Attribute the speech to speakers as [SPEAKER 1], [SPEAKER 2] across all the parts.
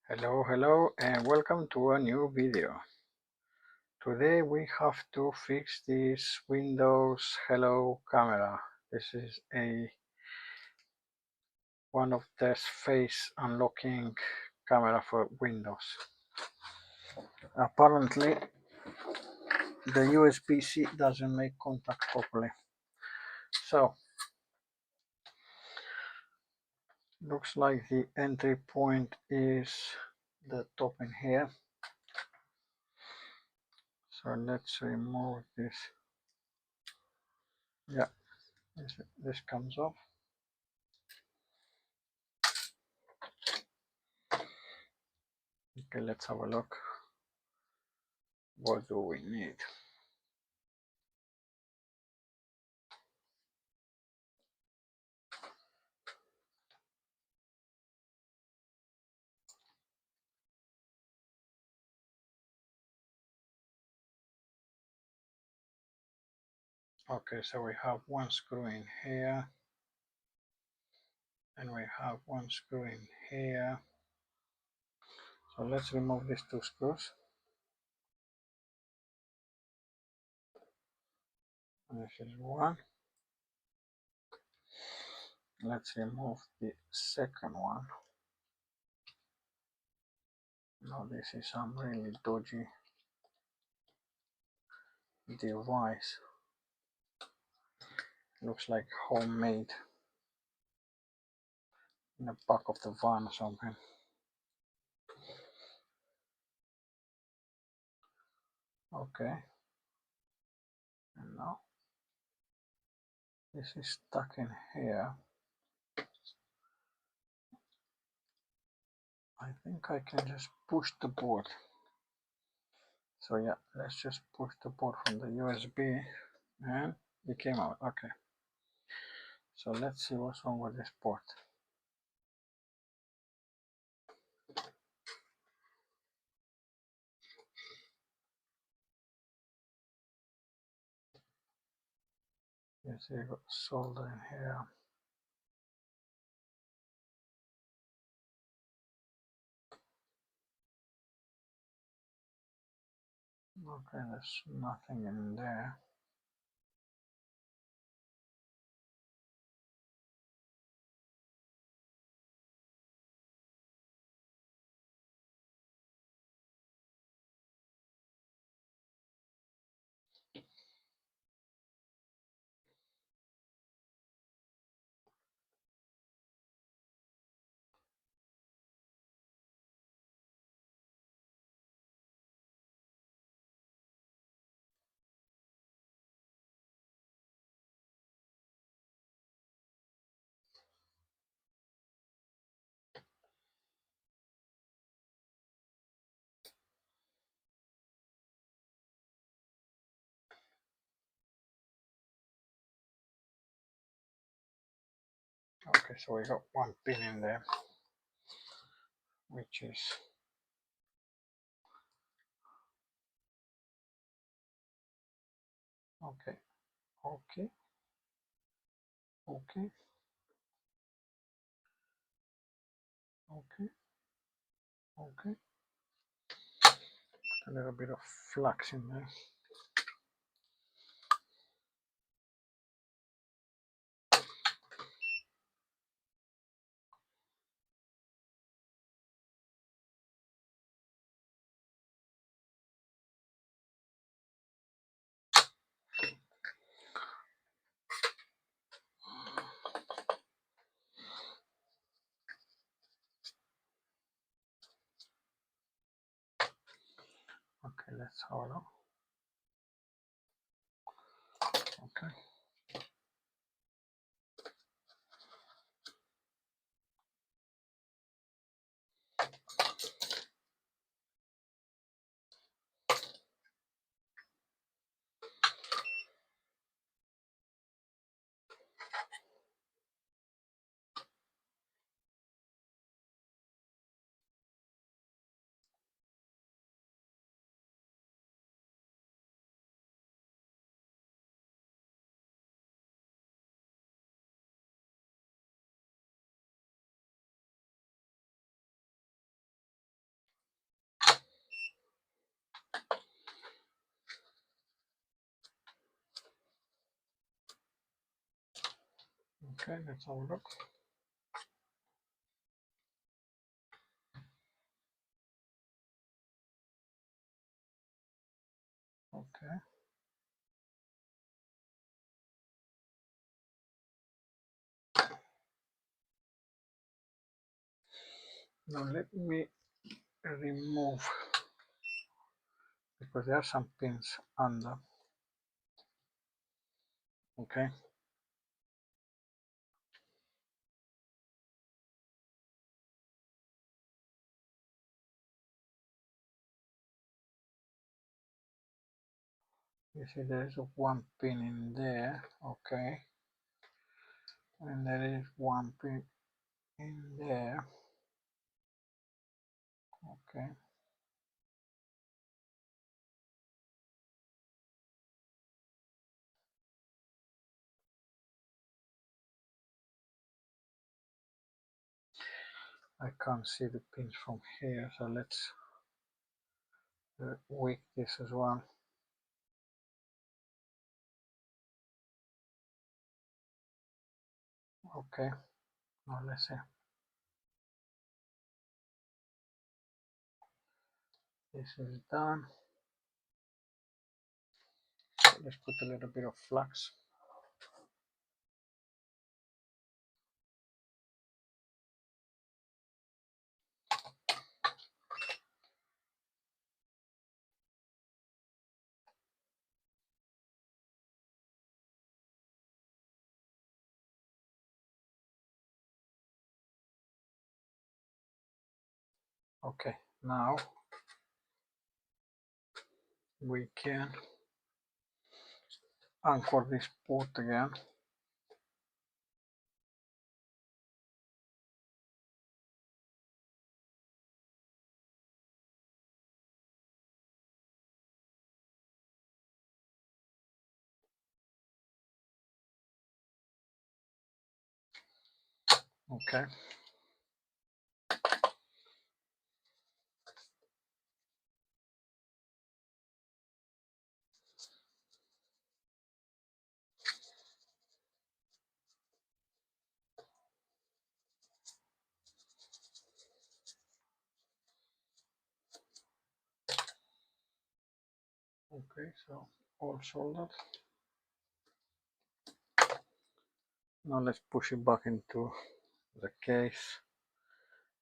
[SPEAKER 1] Hello and welcome to a new video. Today we have to fix this Windows Hello camera. This is one of the face unlocking camera for Windows. Apparently the USB-C doesn't make contact properly. So looks like the entry point is the top in here. So let's remove this. Yeah, this comes off. Okay, let's have a look. What do we need? Okay, so we have one screw in here, and we have one screw in here. So let's remove these two screws. This is one. Let's remove the second one. Now this is some really dodgy device. Looks like homemade in the back of the van or something. Okay. And now this is stuck in here. I think I can just push the board. So yeah, let's just push the board from the USB and it came out. Okay. So let's see what's wrong with this port. You see, you've got soldering here. Okay, there's nothing in there. Okay, so we got one pin in there, which is okay, okay, okay, okay, okay. A little bit of flux in there. Okay, let's have a look. Okay. Okay, let's have a look. Okay. Now let me remove, because there are some pins under. Okay. You see there is one pin in there. Okay. And there is one pin in there. Okay. I can't see the pins from here, so let's wick this as well. Okay, now let's see. This is done. Let's put a little bit of flux. Okay, now we can anchor this port again. Okay. Okay, so all soldered. Now let's push it back into the case.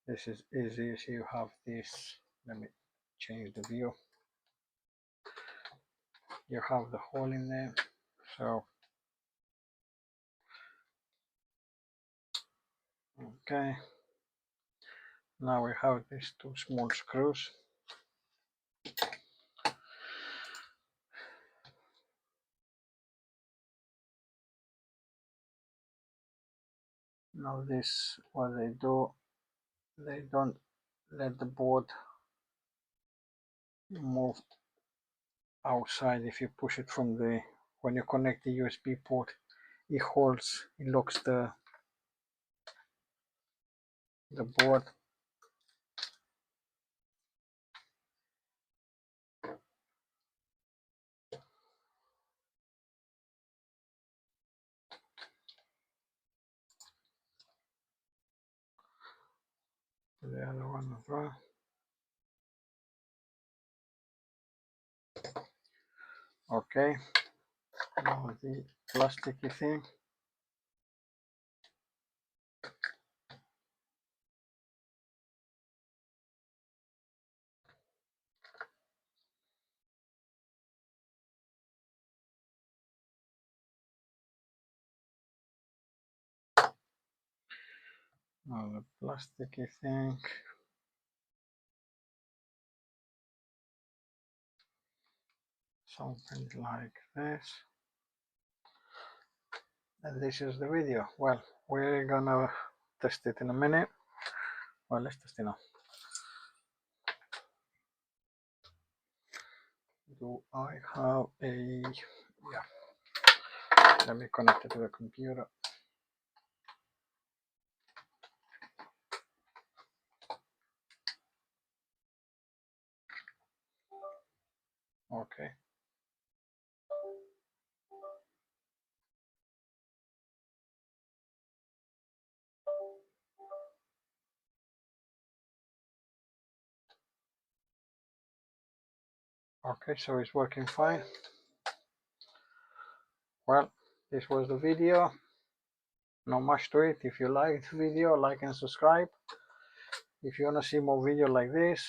[SPEAKER 1] This is easy. So you have this. Let me change the view. You have the hole in there. So okay. Now we have these two small screws. Now this, what they do, they don't let the board move outside. If you push it from the, when you connect the USB port, it holds, it locks the board. The other one as well. Okay, now the plasticky thing. Now the plasticky thing. Something like this. And this is the video. Well, we're gonna test it in a minute. Well, let's test it now. Do I have a, yeah, let me connect it to the computer. Okay. Okay, so it's working fine. Well, this was the video. Not much to it. If you like the video, like and subscribe. If you want to see more videos like this,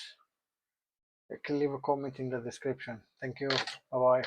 [SPEAKER 1] you can leave a comment in the description. Thank you. Bye bye.